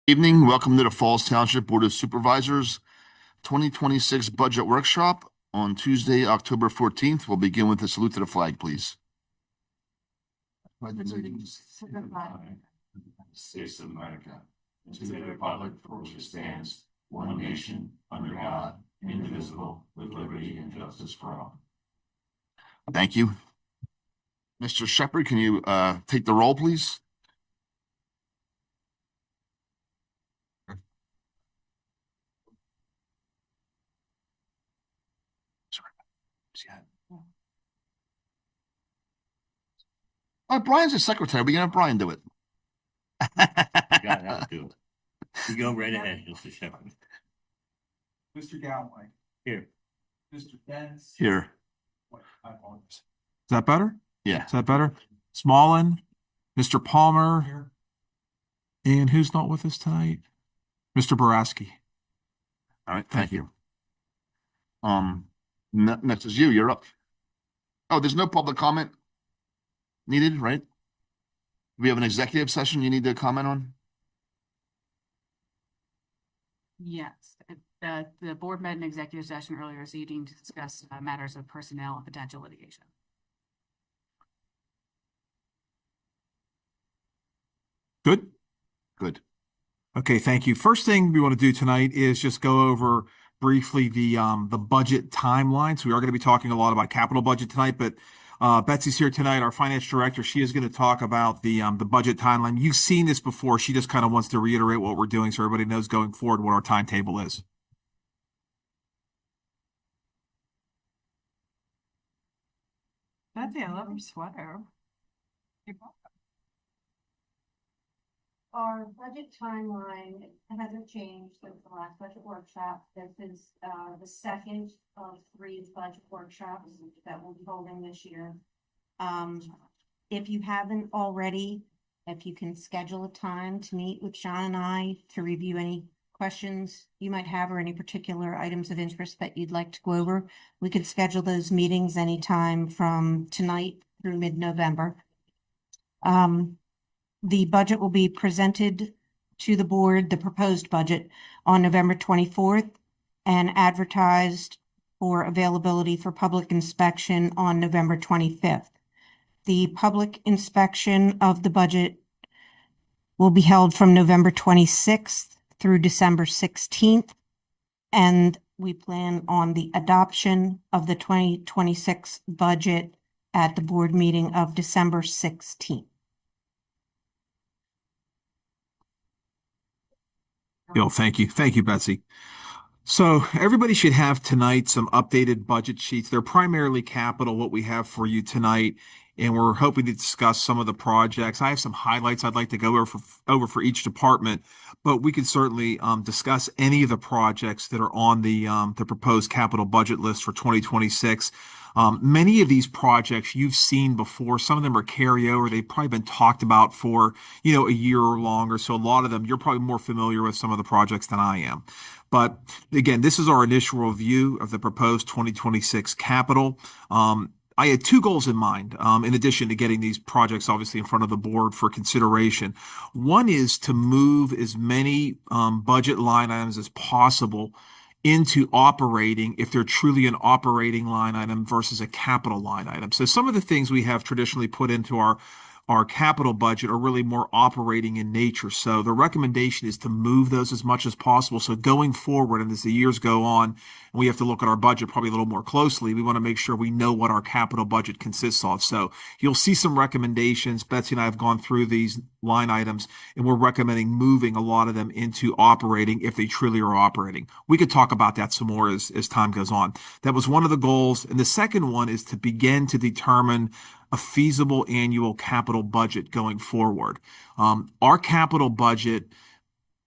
Evening, welcome to the Falls Township Board of Supervisors 2026 Budget Workshop on Tuesday, October 14th. We'll begin with a salute to the flag, please. Allegiance to the flag of the United States of America, and to the republic for which it stands, one nation, under God, indivisible, with liberty and justice for all. Thank you. Mr. Shepherd, can you take the roll, please? Brian's the secretary. We can have Brian do it. God, I'll do it. You go right ahead, Mr. Shepherd. Mr. Galloway. Here. Mr. Dents. Here. I apologize. Is that better? Yeah. Is that better? Smallin, Mr. Palmer, Here. and who's not with us tonight? Mr. Boraski. All right. Thank you. Next is you. You're up. Oh, there's no public comment needed, right? We have an executive session you need to comment on? Yes, the board met an executive session earlier this evening to discuss matters of personnel and potential litigation. Good? Good. Okay, thank you. First thing we want to do tonight is just go over briefly the budget timeline. So we are going to be talking a lot about capital budget tonight, but Betsy's here tonight, our finance director. She is going to talk about the budget timeline. You've seen this before. She just kind of wants to reiterate what we're doing so everybody knows going forward what our timetable is. Betsy, I love your sweater. Our budget timeline hasn't changed since the last budget workshop. This is the second of 3 budget workshops that we'll be holding this year. If you haven't already, if you can schedule a time to meet with Sean and I to review any questions you might have or any particular items of interest that you'd like to go over, we could schedule those meetings anytime from tonight through mid-November. The budget will be presented to the board, the proposed budget, on November 24th and advertised for availability for public inspection on November 25th. The public inspection of the budget will be held from November 26th through December 16th, and we plan on the adoption of the 2026 budget at the board meeting of December 16th. Bill, thank you. Thank you, Betsy. So everybody should have tonight some updated budget sheets. They're primarily capital, what we have for you tonight, and we're hoping to discuss some of the projects. I have some highlights I'd like to go over for each department, but we could certainly discuss any of the projects that are on the proposed capital budget list for 2026. Many of these projects you've seen before. Some of them are carryover. They've probably been talked about for, a year or longer. So a lot of them, you're probably more familiar with some of the projects than I am. But again, this is our initial review of the proposed 2026 capital. I had 2 goals in mind, in addition to getting these projects obviously in front of the board for consideration. One is to move as many budget line items as possible into operating if they're truly an operating line item versus a capital line item. So some of the things we have traditionally put into our capital budget are really more operating in nature. So the recommendation is to move those as much as possible. So going forward, and as the years go on, and we have to look at our budget probably a little more closely, we want to make sure we know what our capital budget consists of. So you'll see some recommendations. Betsy and I have gone through these line items, and we're recommending moving a lot of them into operating if they truly are operating. We could talk about that some more as time goes on. That was one of the goals. And the second one is to begin to determine a feasible annual capital budget going forward. Our capital budget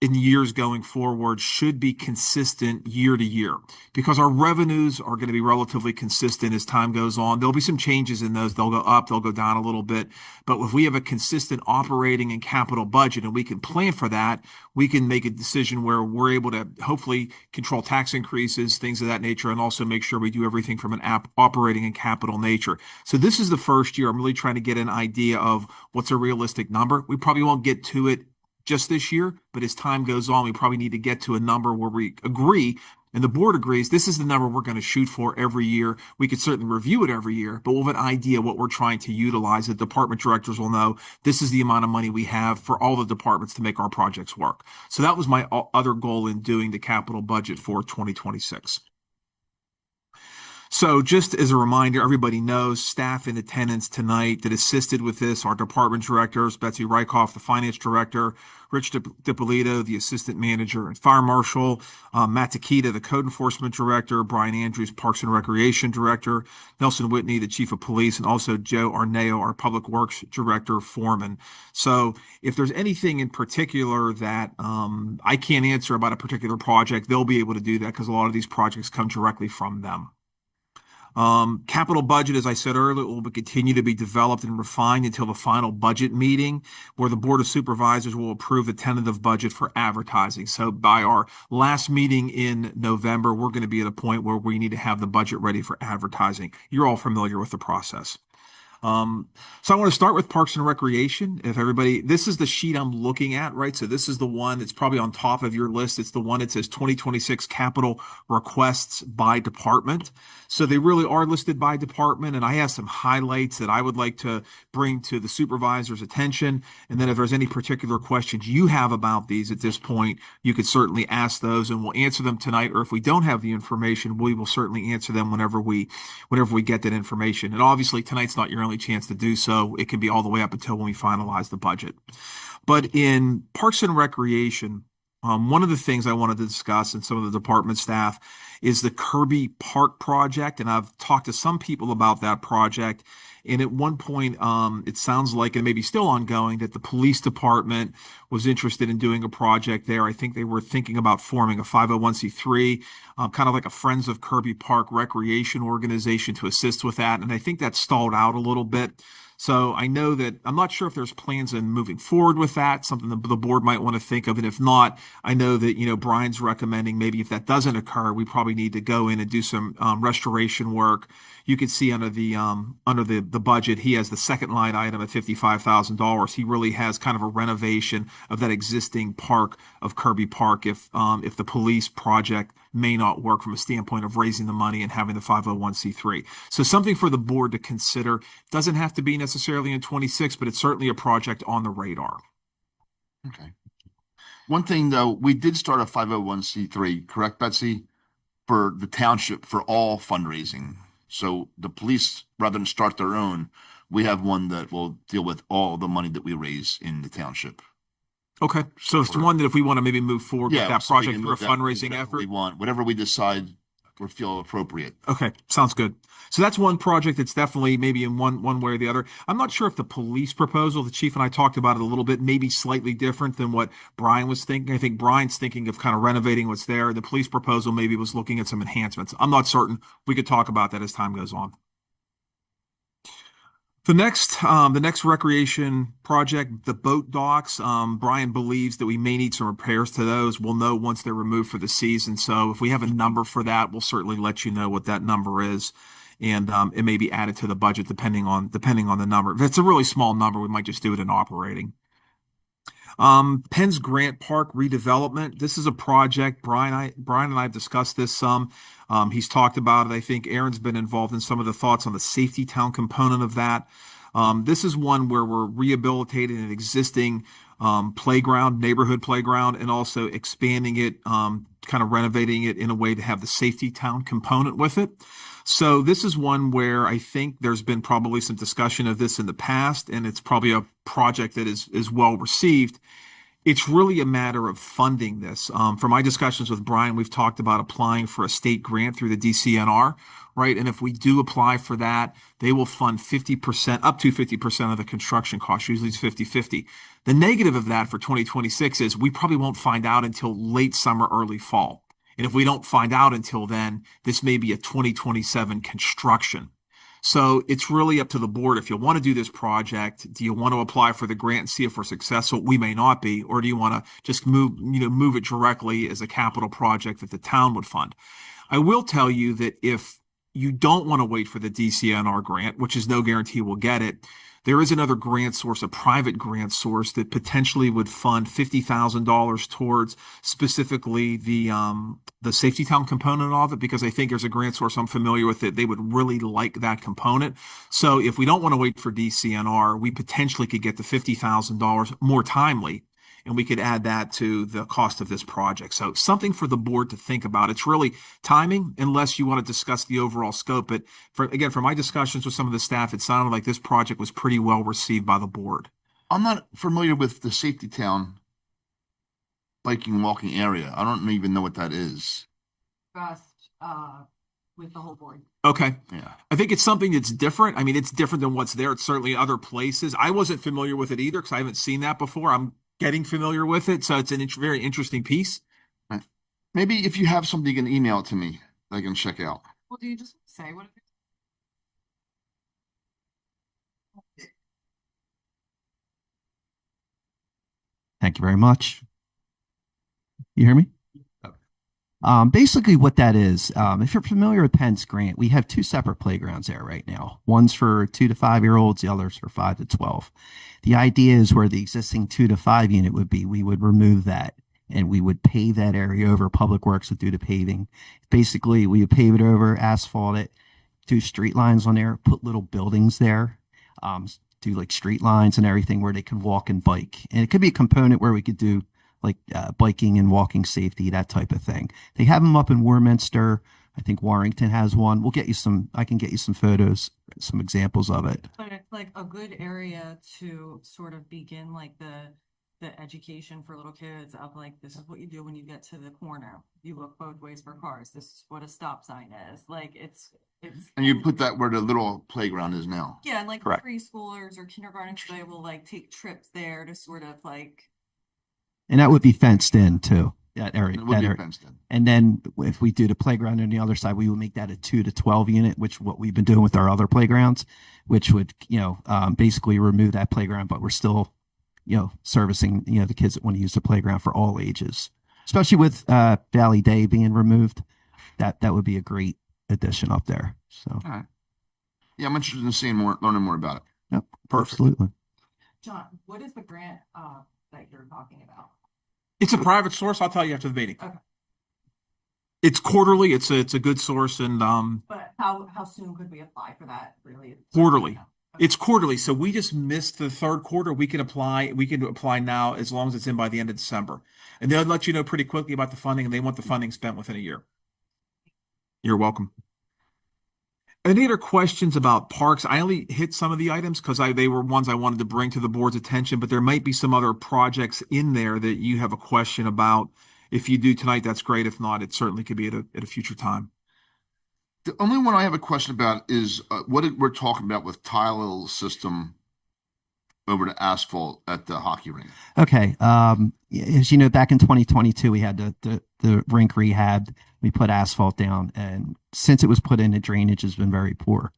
in years going forward should be consistent year to year because our revenues are going to be relatively consistent as time goes on. There'll be some changes in those. They'll go up, they'll go down a little bit. But if we have a consistent operating and capital budget and we can plan for that, we can make a decision where we're able to hopefully control tax increases, things of that nature, and also make sure we do everything from an operating and capital nature. So this is the first year I'm really trying to get an idea of what's a realistic number. We probably won't get to it just this year, but as time goes on, we probably need to get to a number where we agree and the board agrees this is the number we're going to shoot for every year. We could certainly review it every year, but we'll have an idea what we're trying to utilize. The department directors will know this is the amount of money we have for all the departments to make our projects work. So that was my other goal in doing the capital budget for 2026. So just as a reminder, everybody knows staff in attendance tonight that assisted with this, our department directors, Betsy Reichoff, the finance director, Rich DiPolito, the assistant manager and fire marshal, Matt Takita, the code enforcement director, Brian Andrews, parks and recreation director, Nelson Whitney, the chief of police, and also Joe Arneo, our public works director, foreman. So if there's anything in particular that I can't answer about a particular project, they'll be able to do that because a lot of these projects come directly from them. Capital budget, as I said earlier, will continue to be developed and refined until the final budget meeting, where the Board of Supervisors will approve the tentative budget for advertising. So by our last meeting in November, we're going to be at a point where we need to have the budget ready for advertising. You're all familiar with the process. So I want to start with Parks and Recreation. If everybody, this is the sheet I'm looking at, right? So this is the one that's probably on top of your list. It's the one that says 2026 capital requests by department. So they really are listed by department. And I have some highlights that I would like to bring to the supervisor's attention. And then if there's any particular questions you have about these at this point, you could certainly ask those and we'll answer them tonight. Or if we don't have the information, we will certainly answer them whenever we get that information. And obviously tonight's not your only chance to do so. It can be all the way up until when we finalize the budget. But in Parks and Recreation, one of the things I wanted to discuss and some of the department staff is the Kirby Park project. And I've talked to some people about that project. And at one point, it sounds like, and maybe still ongoing, that the police department was interested in doing a project there. I think they were thinking about forming a 501c3, kind of like a Friends of Kirby Park recreation organization to assist with that. And I think that stalled out a little bit. So I know that I'm not sure if there's plans in moving forward with that, something that the board might want to think of. And if not, I know that, Brian's recommending maybe if that doesn't occur, we probably need to go in and do some restoration work. You can see under the budget, he has the second line item at $55,000. He really has kind of a renovation of that existing park of Kirby Park if the police project may not work from a standpoint of raising the money and having the 501c3. So something for the board to consider. Doesn't have to be necessarily in 26, but it's certainly a project on the radar. Okay. One thing though, we did start a 501c3, correct, Betsy? For the township for all fundraising. So the police, rather than start their own, we have one that will deal with all the money that we raise in the township. Okay, so it's the one that if we want to maybe move forward with that so we project can for a move that fundraising whichever effort. we want, whatever we decide or feel appropriate. Okay, sounds good. So that's one project that's definitely maybe in one way or the other. I'm not sure if the police proposal, the chief and I talked about it a little bit, maybe slightly different than what Brian was thinking. I think Brian's thinking of kind of renovating what's there. The police proposal maybe was looking at some enhancements. I'm not certain. We could talk about that as time goes on. The next recreation project, the boat docks, Brian believes that we may need some repairs to those. We'll know once they're removed for the season. So if we have a number for that, we'll certainly let you know what that number is. And it may be added to the budget depending on the number. If it's a really small number, we might just do it in operating. Penn's Grant Park redevelopment. This is a project. Brian and I have discussed this some. He's talked about it. I think Aaron's been involved in some of the thoughts on the safety town component of that. This is one where we're rehabilitating an existing neighborhood playground, and also expanding it, kind of renovating it in a way to have the safety town component with it. So this is one where I think there's been probably some discussion of this in the past, and it's probably a project that is well received. It's really a matter of funding this. From my discussions with Brian, we've talked about applying for a state grant through the DCNR, right? And if we do apply for that, they will fund 50%, up to 50% of the construction cost. Usually it's 50-50. The negative of that for 2026 is we probably won't find out until late summer, early fall. And if we don't find out until then, this may be a 2027 construction. So it's really up to the board. If you want to do this project, do you want to apply for the grant and see if we're successful? We may not be. Or do you want to just move it directly as a capital project that the town would fund? I will tell you that if you don't want to wait for the DCNR grant, which is no guarantee we'll get it, there is another grant source, a private grant source that potentially would fund $50,000 towards specifically the safety town component of it, because I think there's a grant source I'm familiar with it. They would really like that component. So if we don't want to wait for DCNR, we potentially could get the $50,000 more timely, and we could add that to the cost of this project. So something for the board to think about. It's really timing, unless you want to discuss the overall scope. But for my discussions with some of the staff, it sounded like this project was pretty well received by the board. I'm not familiar with the safety town biking and walking area. I don't even know what that is. Discussed, with the whole board. Okay. Yeah. I think it's something that's different. I mean, it's different than what's there. It's certainly other places. I wasn't familiar with it either because I haven't seen that before. I'm getting familiar with it. So it's a very interesting piece. Right. Maybe if you have something, you can email it to me. I can check out. Well, do you just say what it is? Thank you very much. You hear me? Basically what that is, if you're familiar with Penn's grant, we have two separate playgrounds there right now. One's for 2 to 5 year olds, the other's for 5 to 12. The idea is where the existing 2 to 5 unit would be, we would remove that and we would pave that area over. Public Works would do the paving. Basically, we would pave it over, asphalt it, do street lines on there, put little buildings there, do like street lines and everything where they can walk and bike. And it could be a component where we could do like biking and walking safety, that type of thing. They have them up in Warminster. I think Warrington has one. I can get you some photos, some examples of it. But it's like a good area to sort of begin like the education for little kids of like, this is what you do when you get to the corner. You look both ways for cars. This is what a stop sign is. Like it's. And you put that where the little playground is now. Yeah, and like Correct. preschoolers or kindergartens, they will like take trips there to sort of like. And that would be fenced in too, that area. It would be fenced in. And then if we do the playground on the other side, we would make that a 2 to 12 unit, which what we've been doing with our other playgrounds, which would, basically remove that playground, but we're still, servicing, the kids that want to use the playground for all ages, especially with Valley Day being removed. That would be a great addition up there. So, All right. Yeah, I'm interested in learning more about it. yep, Perfect. absolutely. John, what is the grant that you're talking about? It's a private source. I'll tell you after the meeting. Okay. It's quarterly. It's a good source, and But how soon could we apply for that really? quarterly. It's quarterly. So we just missed the third quarter. We can apply now as long as it's in by the end of December. And they'll let you know pretty quickly about the funding, and they want the funding spent within a year. You're welcome. Any other questions about parks? I only hit some of the items because they were ones I wanted to bring to the board's attention, but there might be some other projects in there that you have a question about. If you do tonight, that's great. If not, it certainly could be at a future time. The only one I have a question about is what we're talking about with tile system over to asphalt at the hockey rink. Okay. As you know, back in 2022, we had the rink rehab. We put asphalt down, and since it was put in, the drainage has been very poor.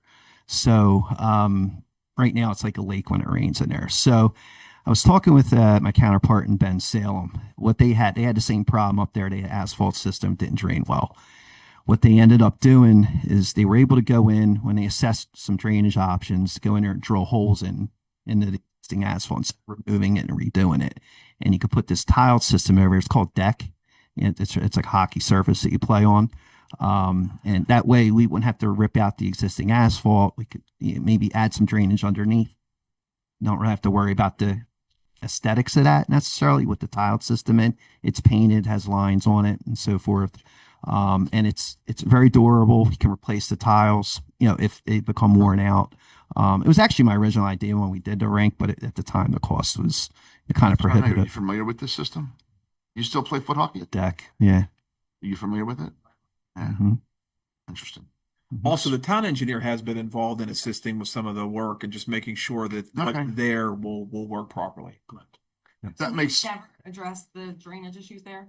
So right now it's like a lake when it rains in there. So I was talking with my counterpart in Ben Salem. What they had the same problem up there. They had asphalt system didn't drain well. What they ended up doing is they were able to go in when they assessed some drainage options, go in there and drill holes in the existing asphalt, instead of removing it and redoing it. And you could put this tiled system over. It's called deck. It's like hockey surface that you play on. And that way we wouldn't have to rip out the existing asphalt. We could maybe add some drainage underneath. Don't really have to worry about the aesthetics of that necessarily with the tiled system in. It's painted, has lines on it and so forth. And it's very durable. You can replace the tiles, if they become worn out. It was actually my original idea when we did the rink, but at the time the cost was kind of Are you prohibitive. familiar with this system? You still play foot hockey? The deck, yeah. Are you familiar with it? Yeah. Mhm. Interesting. Also, the town engineer has been involved in assisting with some of the work and just making sure that Okay. what's there will work properly. That makes Never address the drainage issues there.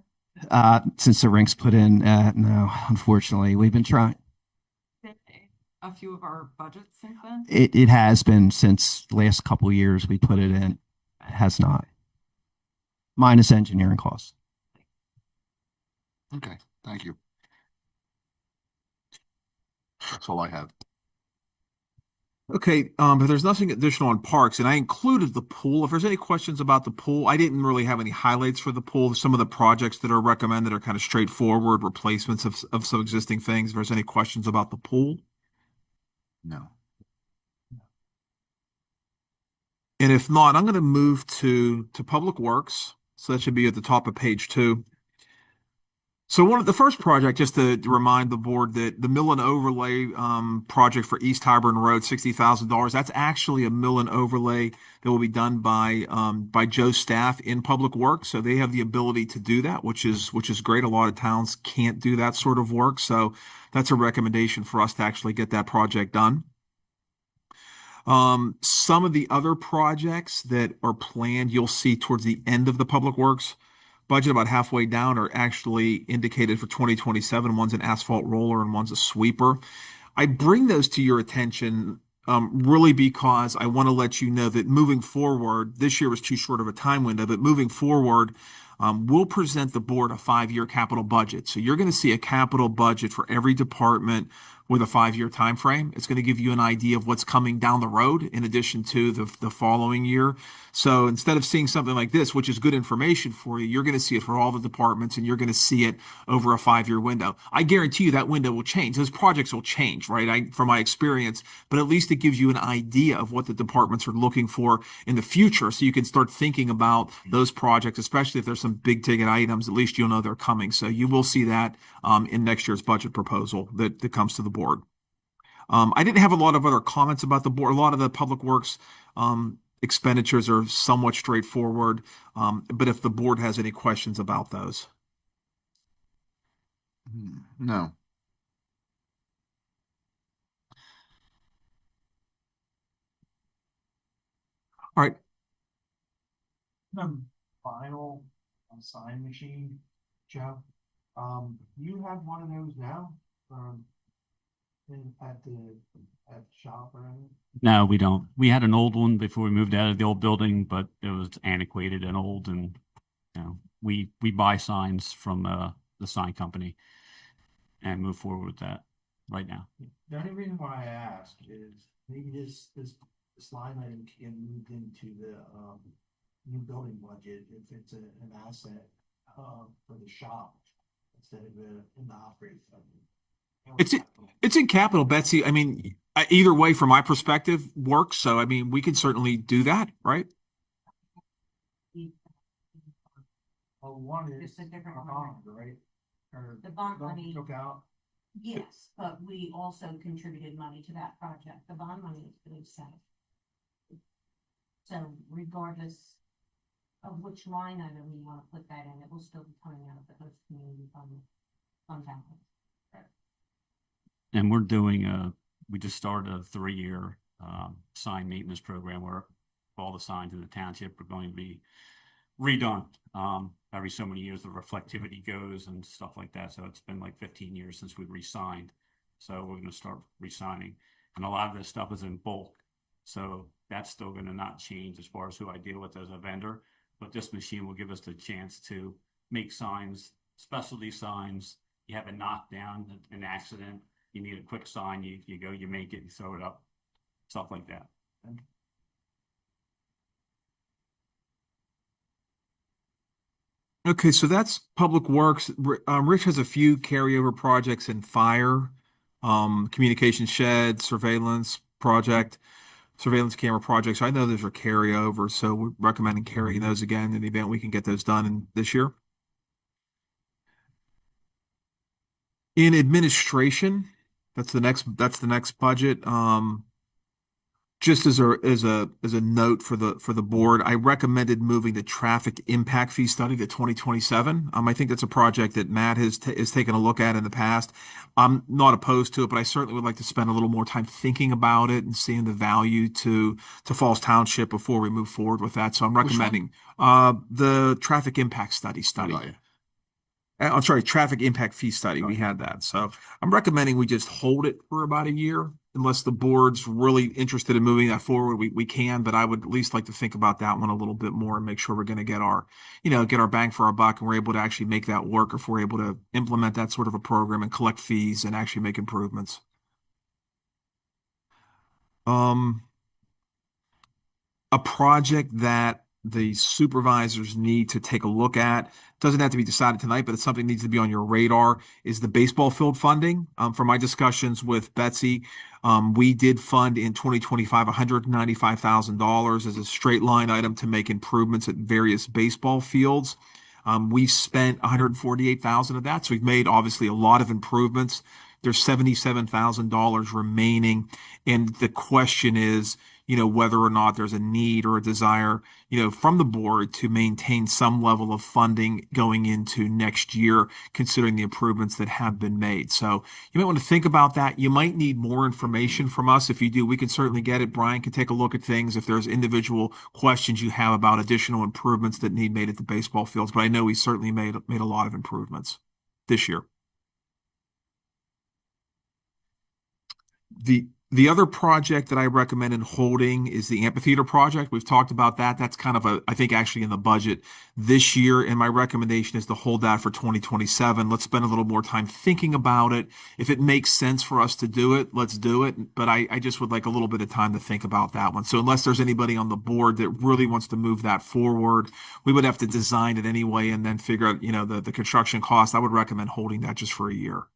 Since the rink's put in, no, unfortunately, we've been trying. A few of our budgets since then. It has been since the last couple of years we put it in. It has not. Minus engineering costs. okay. Thank you. That's all I have. Okay, but there's nothing additional on parks, and I included the pool. If there's any questions about the pool, I didn't really have any highlights for the pool. Some of the projects that are recommended are kind of straightforward replacements of some existing things. If there's any questions about the pool. No. And if not, I'm going to move to Public Works. So that should be at the top of page 2. So one of the first project, just to remind the board that the mill and overlay project for East Tyburn Road, $60,000. That's actually a mill and overlay that will be done by Joe's staff in Public Works. So they have the ability to do that, which is great. A lot of towns can't do that sort of work. So that's a recommendation for us to actually get that project done. Some of the other projects that are planned, you'll see towards the end of the Public Works budget, about halfway down, are actually indicated for 2027. One's an asphalt roller and one's a sweeper. I bring those to your attention really because I want to let you know that moving forward, this year was too short of a time window, but moving forward, we'll present the board a 5-year capital budget. So you're going to see a capital budget for every department with a 5-year time frame. It's going to give you an idea of what's coming down the road in addition to the following year. So instead of seeing something like this, which is good information for you, you're going to see it for all the departments and you're going to see it over a 5-year window. I guarantee you that window will change. Those projects will change, right? From my experience, but at least it gives you an idea of what the departments are looking for in the future. So you can start thinking about those projects, especially if there's some big ticket items, at least you'll know they're coming. So you will see that in next year's budget proposal that comes to the board. I didn't have a lot of other comments about the board. A lot of the Public Works expenditures are somewhat straightforward, but if the board has any questions about those. No. All right. Final sign machine, Joe. You have one of those now, at shop or anything? No, we don't. We had an old one before we moved out of the old building, but it was antiquated and old, and we buy signs from the sign company and move forward with that right now. The only reason why I ask is maybe this line item can get moved into the new building budget if it's an asset for the shop instead of in the operating budget. It's in capital, Betsy. I mean, either way, from my perspective, works. So, I mean, we can certainly do that, right? Well, one is Just a different a one. bond, right? Or The bond money. took out. Yes, but we also contributed money to that project. The bond money is being set. So regardless of which line item we want to put that in, it will still be coming out of the host community fund balance. And we just started a 3-year sign maintenance program where all the signs in the township are going to be redone. Every so many years, the reflectivity goes and stuff like that. So it's been like 15 years since we re-signed. So we're going to start re-signing. And a lot of this stuff is in bulk. So that's still going to not change as far as who I deal with as a vendor. But this machine will give us the chance to make signs, specialty signs. You have a knockdown, an accident, you need a quick sign, you go, you make it, you throw it up, stuff like that. Okay, so that's Public Works. Rich has a few carryover projects in fire, communication shed, surveillance project, surveillance camera projects. I know those are carryover, so we're recommending carrying those again in the event we can get those done this year. In administration, that's the next budget. Just as a note for the board, I recommended moving the traffic impact fee study to 2027. I think that's a project that Matt has taken a look at in the past. I'm not opposed to it, but I certainly would like to spend a little more time thinking about it and seeing the value to Falls Township before we move forward with that. So I'm recommending the traffic impact study. Right. I'm sorry, traffic impact fee study. We had that. So I'm recommending we just hold it for about a year. Unless the board's really interested in moving that forward, we can, but I would at least like to think about that one a little bit more and make sure we're going to get our bang for our buck and we're able to actually make that work if we're able to implement that sort of a program and collect fees and actually make improvements. Um, a project that the supervisors need to take a look at. Doesn't have to be decided tonight, but it's something that needs to be on your radar is the baseball field funding. From my discussions with Betsy, we did fund in 2025 $195,000 as a straight line item to make improvements at various baseball fields. We've spent 148,000 of that, so we've made obviously a lot of improvements. There's $77,000 remaining, and the question is, whether or not there's a need or a desire, from the board to maintain some level of funding going into next year, considering the improvements that have been made. So you might want to think about that. You might need more information from us. If you do, we can certainly get it. Brian can take a look at things if there's individual questions you have about additional improvements that need made at the baseball fields. But I know we certainly made a lot of improvements this year. The other project that I recommend in holding is the amphitheater project. We've talked about that. That's kind of I think actually in the budget this year. And my recommendation is to hold that for 2027. Let's spend a little more time thinking about it. If it makes sense for us to do it, let's do it. But I just would like a little bit of time to think about that one. So unless there's anybody on the board that really wants to move that forward, we would have to design it anyway and then figure out, the construction cost. I would recommend holding that just for a year.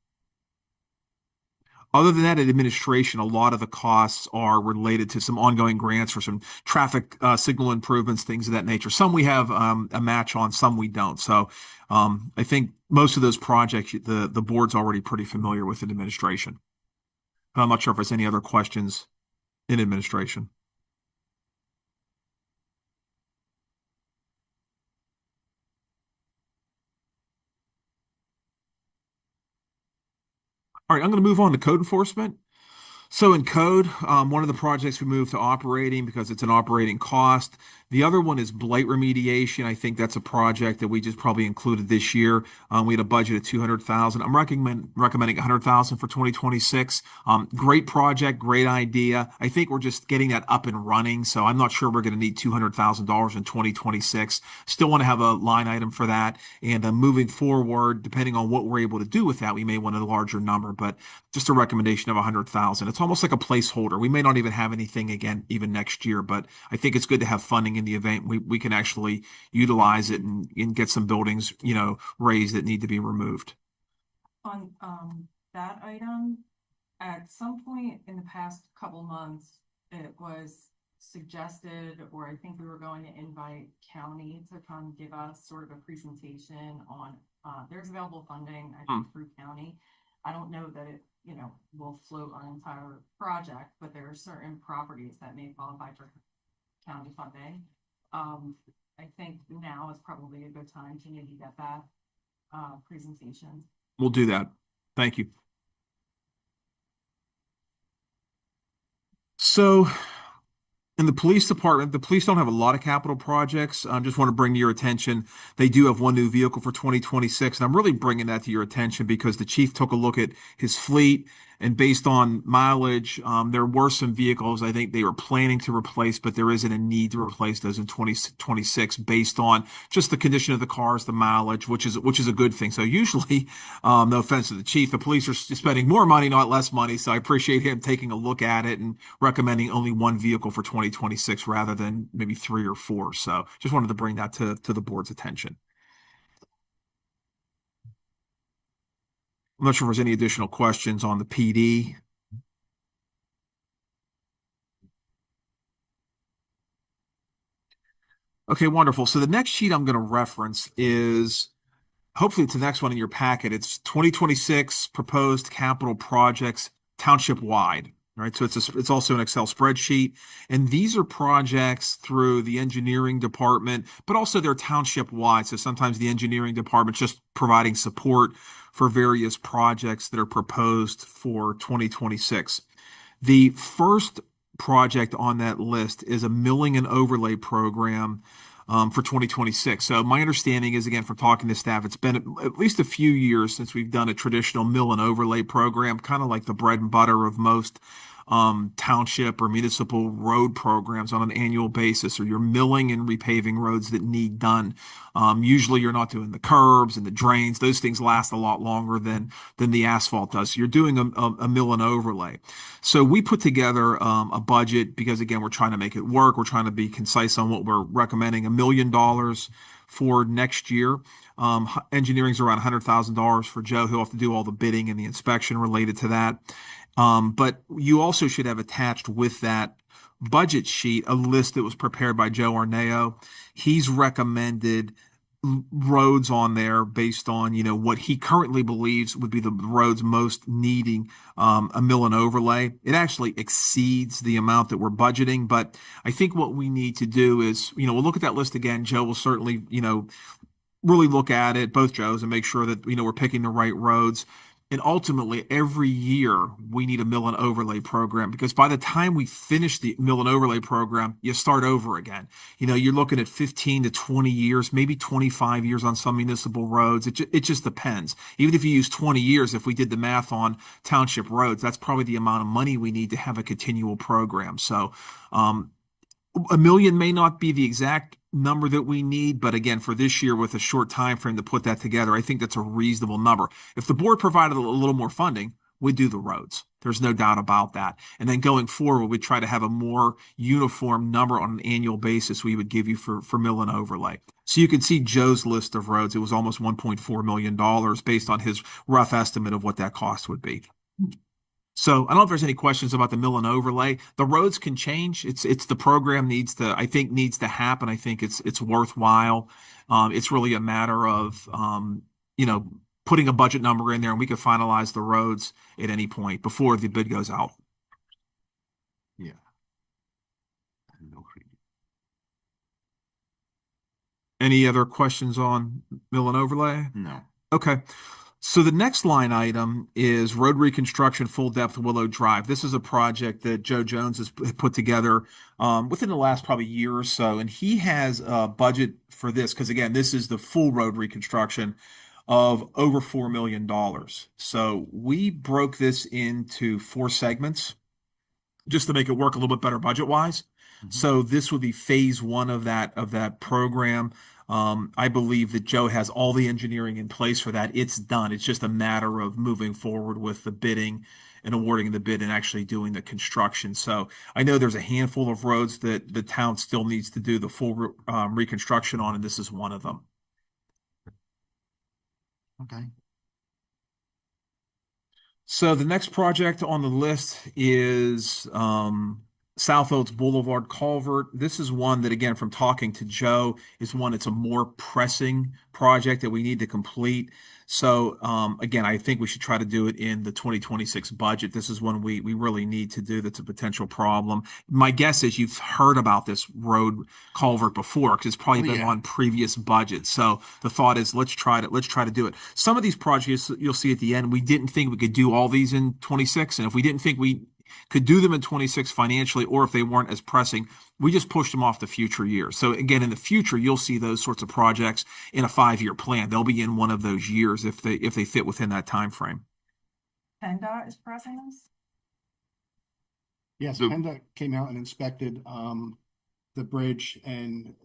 Other than that, in administration, a lot of the costs are related to some ongoing grants for some traffic signal improvements, things of that nature. Some we have a match on, some we don't. So I think most of those projects, the board's already pretty familiar with in administration. But I'm not sure if there's any other questions in administration. All right, I'm going to move on to code enforcement. So in code, one of the projects we moved to operating because it's an operating cost. The other one is blight remediation. I think that's a project that we just probably included this year. We had a budget of 200,000. I'm recommending 100,000 for 2026. Great project, great idea. I think we're just getting that up and running. So I'm not sure we're going to need $200,000 in 2026. Still want to have a line item for that. And moving forward, depending on what we're able to do with that, we may want a larger number, but just a recommendation of 100,000. It's almost like a placeholder. We may not even have anything again, even next year, but I think it's good to have funding in the event we can actually utilize it and get some buildings, raised that need to be removed. On that item, at some point in the past couple months, it was suggested, or I think we were going to invite county to come give us sort of a presentation on there's available funding, I think, through county. I don't know that it, will float our entire project, but there are certain properties that may qualify for county funding. I think now is probably a good time to maybe get that presentation. We'll do that. Thank you. So in the police department, the police don't have a lot of capital projects. I just want to bring to your attention, they do have one new vehicle for 2026. And I'm really bringing that to your attention because the chief took a look at his fleet. And based on mileage, there were some vehicles I think they were planning to replace, but there isn't a need to replace those in 2026 based on just the condition of the cars, the mileage, which is a good thing. So usually, no offense to the chief, the police are spending more money, not less money. So I appreciate him taking a look at it and recommending only one vehicle for 2026 rather than maybe 3 or 4. So just wanted to bring that to the board's attention. I'm not sure if there's any additional questions on the PD. Okay, wonderful. So the next sheet I'm going to reference is, hopefully it's the next one in your packet. It's 2026 proposed capital projects township wide. Right, so it's also an Excel spreadsheet, and these are projects through the engineering department, but also they're township wide. So sometimes the engineering department's just providing support for various projects that are proposed for 2026. The first project on that list is a milling and overlay program for 2026. So my understanding is, again, from talking to staff, it's been at least a few years since we've done a traditional mill and overlay program, kind of like the bread and butter of most township or municipal road programs on an annual basis, or you're milling and repaving roads that need done. Usually you're not doing the curbs and the drains. Those things last a lot longer than the asphalt does. So you're doing a mill and overlay. So we put together a budget because, again, we're trying to make it work. We're trying to be concise on what we're recommending. $1 million for next year. Engineering's around $100,000 for Joe. He'll have to do all the bidding and the inspection related to that. But you also should have attached with that budget sheet a list that was prepared by Joe Arneo. He's recommended roads on there based on, what he currently believes would be the roads most needing a mill and overlay. It actually exceeds the amount that we're budgeting, but I think what we need to do is, we'll look at that list again. Joe will certainly, really look at it, both Joes, and make sure that, we're picking the right roads. And ultimately, every year we need a mill and overlay program, because by the time we finish the mill and overlay program, you start over again. You're looking at 15 to 20 years, maybe 25 years on some municipal roads. It just depends. Even if you use 20 years, if we did the math on township roads, that's probably the amount of money we need to have a continual program. So, $1 million may not be the exact number that we need, but again, for this year with a short time frame to put that together, I think that's a reasonable number. If the board provided a little more funding, we'd do the roads. There's no doubt about that. And then going forward, we'd try to have a more uniform number on an annual basis we would give you for mill and overlay. So you can see Joe's list of roads. It was almost $1.4 million based on his rough estimate of what that cost would be. So I don't know if there's any questions about the mill and overlay. The roads can change. It's the program needs to happen. I think it's worthwhile. It's really a matter of, putting a budget number in there, and we can finalize the roads at any point before the bid goes out. Yeah. Any other questions on mill and overlay? No. Okay. So the next line item is road reconstruction, full depth Willow Drive. This is a project that Joe Jones has put together within the last probably year or so. And he has a budget for this because, again, this is the full road reconstruction of over $4 million. So we broke this into 4 segments just to make it work a little bit better budget-wise. Mm-hmm. So this would be phase 1 of that program. I believe that Joe has all the engineering in place for that. It's done. It's just a matter of moving forward with the bidding and awarding the bid and actually doing the construction. So I know there's a handful of roads that the town still needs to do the full reconstruction on, and this is one of them. Okay. So the next project on the list is South Oaks Boulevard Culvert. This is one that, again, from talking to Joe, is one that's a more pressing project that we need to complete. So, again, I think we should try to do it in the 2026 budget. This is one we really need to do. That's a potential problem. My guess is you've heard about this road culvert before because it's probably been on previous budgets. So the thought is let's try to do it. Some of these projects you'll see at the end, we didn't think we could do all these in 26. And if we didn't think we could do them in 26 financially, or if they weren't as pressing, we just pushed them off the future years. So again, in the future, you'll see those sorts of projects in a 5-year plan. They'll be in one of those years if they fit within that time frame. PennDOT is pressing us? Yes, So- PennDOT came out and inspected the bridge, and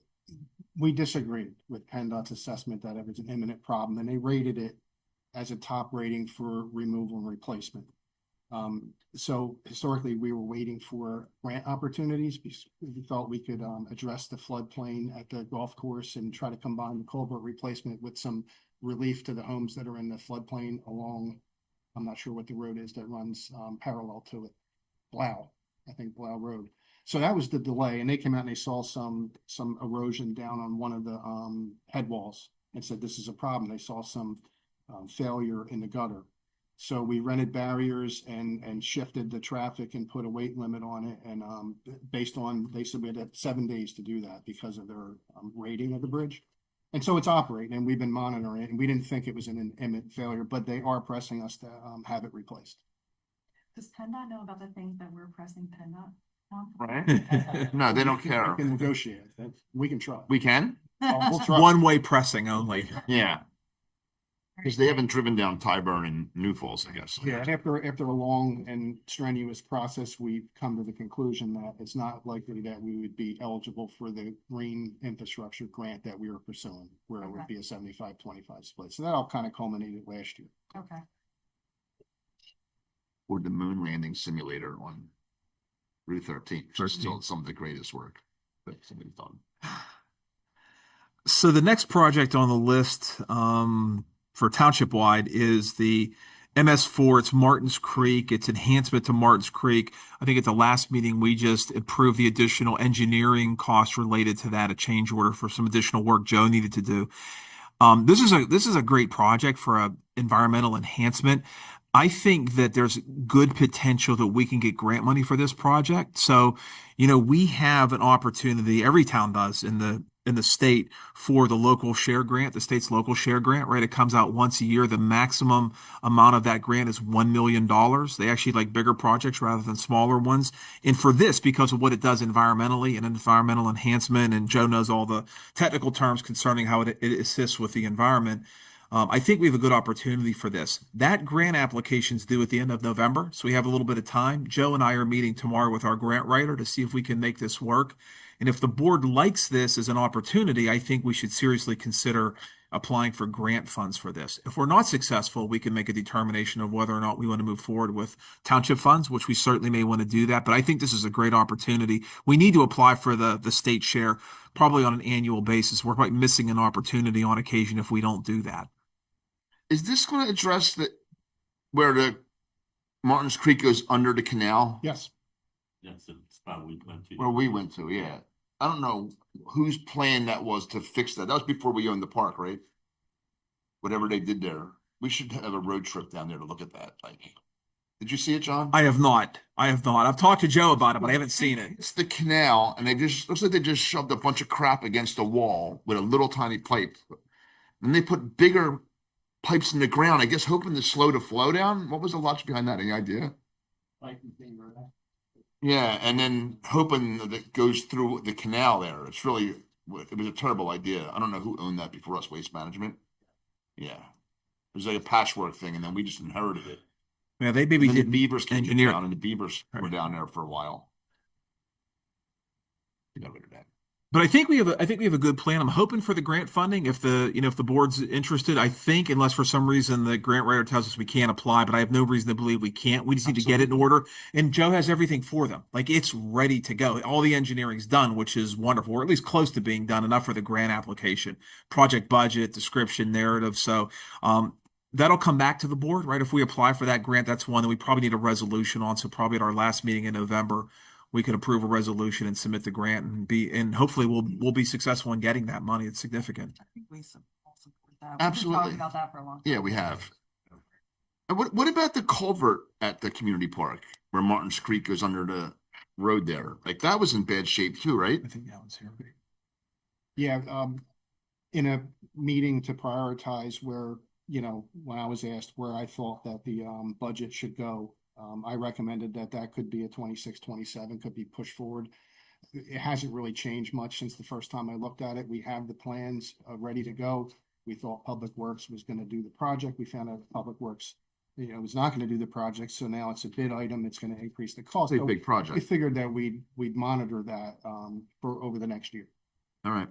we disagreed with PennDOT's assessment that it was an imminent problem, and they rated it as a top rating for removal and replacement. So historically, we were waiting for grant opportunities because we felt we could address the floodplain at the golf course and try to combine the culvert replacement with some relief to the homes that are in the floodplain along, I'm not sure what the road is that runs parallel to it, Blau Road. So that was the delay, and they came out and they saw some erosion down on one of the head walls and said this is a problem. They saw some failure in the gutter. So we rented barriers and shifted the traffic and put a weight limit on it. And based on, they said we had 7 days to do that because of their rating of the bridge. And so it's operating, and we've been monitoring it, and we didn't think it was an imminent failure, but they are pressing us to have it replaced. Does PennDOT know about the things that we're pressing PennDOT on? Right? No, they don't We care. can negotiate. We can try. We can? We'll try. One-way pressing only. Yeah. Because they haven't driven down Tyburn and New Falls, I guess. Yeah, and after a long and strenuous process, we've come to the conclusion that it's not likely that we would be eligible for the green infrastructure grant that we were pursuing, where it would be a 75-25 split. So that all kind of culminated last year. Okay. Or the moon landing simulator on Route 13. Which is still some of the greatest work that somebody's done. So the next project on the list for township wide is the MS4. It's Martins Creek. It's enhancement to Martins Creek. I think at the last meeting, we just approved the additional engineering costs related to that, a change order for some additional work Joe needed to do. This is a great project for a environmental enhancement. I think that there's good potential that we can get grant money for this project. So, we have an opportunity, every town does in the state, for the local share grant, the state's local share grant, right? It comes out once a year. The maximum amount of that grant is $1 million. They actually like bigger projects rather than smaller ones. And for this, because of what it does environmentally and environmental enhancement, and Joe knows all the technical terms concerning how it assists with the environment, I think we have a good opportunity for this. That grant application is due at the end of November, so we have a little bit of time. Joe and I are meeting tomorrow with our grant writer to see if we can make this work. And if the board likes this as an opportunity, I think we should seriously consider applying for grant funds for this. If we're not successful, we can make a determination of whether or not we want to move forward with township funds, which we certainly may want to do that. But I think this is a great opportunity. We need to apply for the state share probably on an annual basis. We're quite missing an opportunity on occasion if we don't do that. Is this going to address where the Martins Creek goes under the canal? Yes. That's the spot we went to. Where we went to, yeah. I don't know whose plan that was to fix that. That was before we owned the park, right? Whatever they did there. We should have a road trip down there to look at that. Did you see it, John? I have not. I've talked to Joe about it, but I haven't seen it. It's the canal, and looks like they just shoved a bunch of crap against the wall with a little tiny pipe. And they put bigger pipes in the ground, I guess, hoping to slow the flow down. What was the logic behind that? Any idea? Yeah, and then hoping that it goes through the canal there. It was a terrible idea. I don't know who owned that before us, Waste Management. Yeah. It was like a patchwork thing, and then we just inherited it. Yeah, they maybe the did beavers came engineer. down, and the beavers were down there for a while. We got rid of that. But I think we have a good plan. I'm hoping for the grant funding. If the board's interested, I think, unless for some reason the grant writer tells us we can't apply, but I have no reason to believe we can't. We just need to get it in order. And Joe has everything for them. Like, it's ready to go. All the engineering's done, which is wonderful, or at least close to being done, enough for the grant application, project budget, description, narrative. So, that'll come back to the board, right? If we apply for that grant, that's one that we probably need a resolution on. So probably at our last meeting in November, we could approve a resolution and submit the grant and hopefully we'll be successful in getting that money. It's significant. I think we support that. Absolutely. We've been talking about that for a long time. Yeah, we have. And what about the culvert at the community park where Martins Creek goes under the road there? Like, that was in bad shape too, right? I think that one's here. Yeah, in a meeting to prioritize where, when I was asked where I thought that the budget should go, I recommended that could be a 26-27, could be pushed forward. It hasn't really changed much since the first time I looked at it. We have the plans ready to go. We thought Public Works was going to do the project. We found out Public Works, was not going to do the project. So now it's a bid item. It's going to increase the cost. It's a big We project. figured that we'd monitor that for over the next year. All right.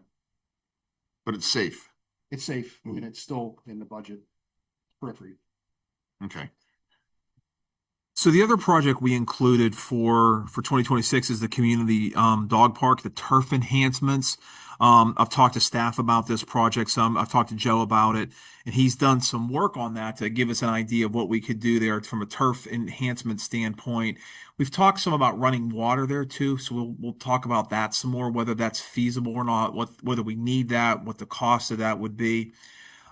But it's safe. It's safe and it's still in the budget periphery. Okay. So the other project we included for 2026 is the community dog park, the turf enhancements. I've talked to staff about this project some. I've talked to Joe about it, and he's done some work on that to give us an idea of what we could do there from a turf enhancement standpoint. We've talked some about running water there too, so we'll talk about that some more, whether that's feasible or not, whether we need that, what the cost of that would be.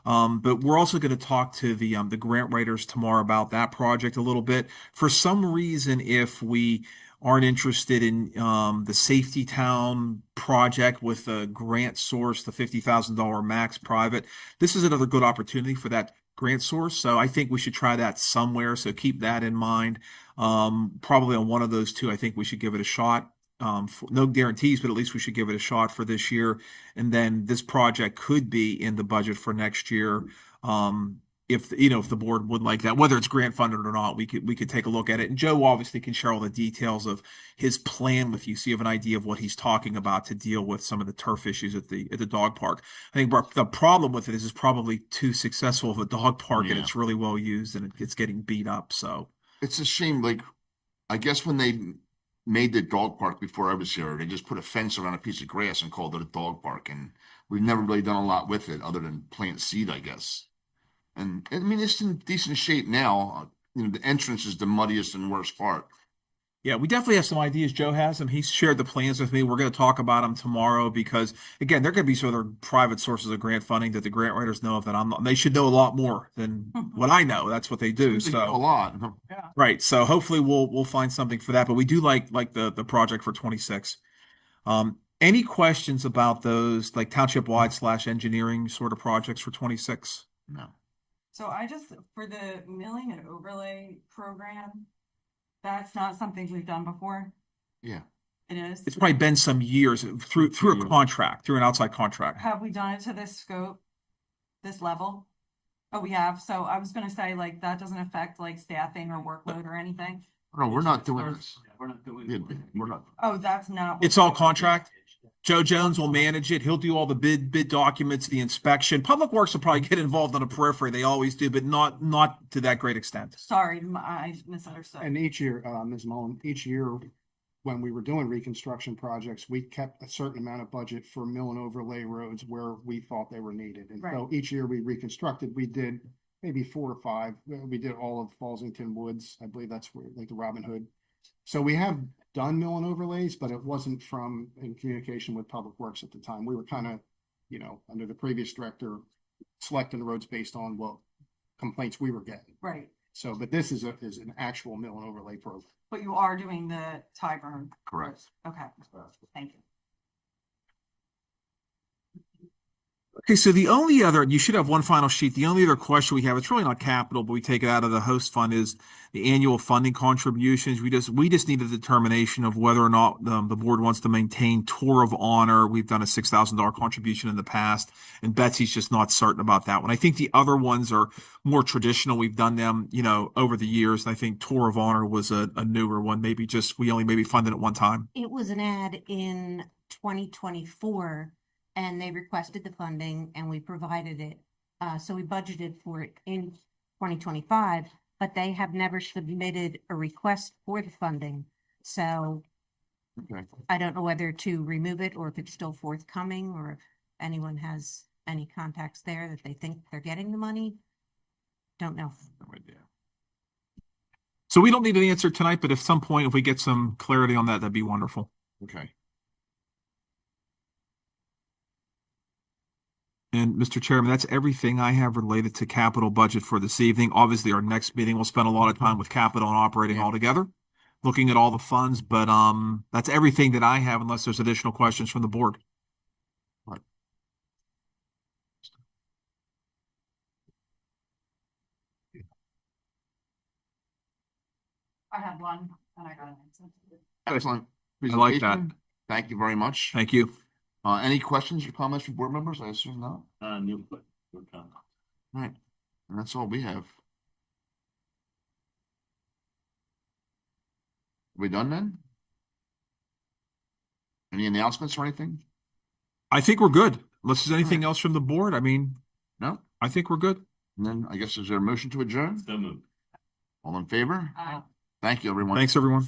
But we're also going to talk to the grant writers tomorrow about that project a little bit. For some reason, if we aren't interested in the Safety Town project with the grant source, the $50,000 max private, this is another good opportunity for that grant source. So I think we should try that somewhere. So keep that in mind. Probably on one of those two, I think we should give it a shot. No guarantees, but at least we should give it a shot for this year. And then this project could be in the budget for next year. if, if the board would like that, whether it's grant funded or not, we could take a look at it. And Joe obviously can share all the details of his plan with you, so you have an idea of what he's talking about to deal with some of the turf issues at the dog park. I think the problem with it is it's probably too successful of a dog park and Yeah. it's really well used and it's getting beat up. So It's a shame, like, I guess when they made the dog park before I was here, they just put a fence around a piece of grass and called it a dog park. And we've never really done a lot with it other than plant seed, I guess. And I mean, it's in decent shape now. The entrance is the muddiest and worst part. yeah, we definitely have some ideas. Joe has them. He's shared the plans with me. We're going to talk about them tomorrow because, again, they're going to be sort of private sources of grant funding that the grant writers know of that I'm not. They should know a lot more than what I know. That's what they do. Seems like a So, lot. right. So hopefully we'll find something for that. But we do like the project for 26. Any questions about those like township wide / engineering sort of projects for 26? No. So I just, for the milling and overlay program, that's not something we've done before. Yeah. It is. It's probably been some years through a contract, through an outside contract. Have we done it to this scope, this level? Oh, we have. So I was gonna say, like, that doesn't affect like staffing or workload or anything. No, we're not doing this. We're not doing Yeah, it. we're not. Oh, that's not. It's all contract. Joe Jones will manage it. He'll do all the bid documents, the inspection. Public Works will probably get involved on a periphery. They always do, but not to that great extent. Sorry, I misunderstood. And each year, Ms. Mullen, each year, when we were doing reconstruction projects, we kept a certain amount of budget for mill and overlay roads where we thought they were needed. And so Right. each year we reconstructed, we did maybe 4 or 5. We did all of Fallsington Woods. I believe that's where, like the Robin Hood. So we have done mill and overlays, but it wasn't from in communication with Public Works at the time. We were kind of, under the previous director, selecting the roads based on what complaints we were getting. Right, So, but this is an actual mill and overlay program. but you are doing the Tyburn. Correct. Okay, thank you. Okay, so the only other, you should have one final sheet. The only other question we have, it's really not capital, but we take it out of the host fund, is the annual funding contributions. We just need a determination of whether or not the board wants to maintain Tour of Honor. We've done a $6,000 contribution in the past, and Betsy's just not certain about that one. I think the other ones are more traditional. We've done them, over the years. And I think Tour of Honor was a newer one. We only funded it one time. It was an ad in 2024 and they requested the funding and we provided it. So we budgeted for it in 2025, but they have never submitted a request for the funding. So Okay. I don't know whether to remove it or if it's still forthcoming or if anyone has any contacts there that they think they're getting the money. Don't know. No idea. So we don't need an answer tonight, but at some point, if we get some clarity on that, that'd be wonderful. Okay. And Mr. Chairman, that's everything I have related to capital budget for this evening. Obviously, our next meeting, we'll spend a lot of time with capital and operating all together, looking at all the funds, but that's everything that I have unless there's additional questions from the board. I had one and I got an answer. Excellent. I like that. presentation. Thank you very much. Thank you. Any questions or comments from board members? I assume not. New, but we're done. Right. And that's all we have. We done then? Any announcements or anything? I think we're good. Unless there's anything else from the board, No? I think we're good. And then I guess is there a motion to adjourn? So moved. All in favor? Thank you, everyone. Thanks, everyone.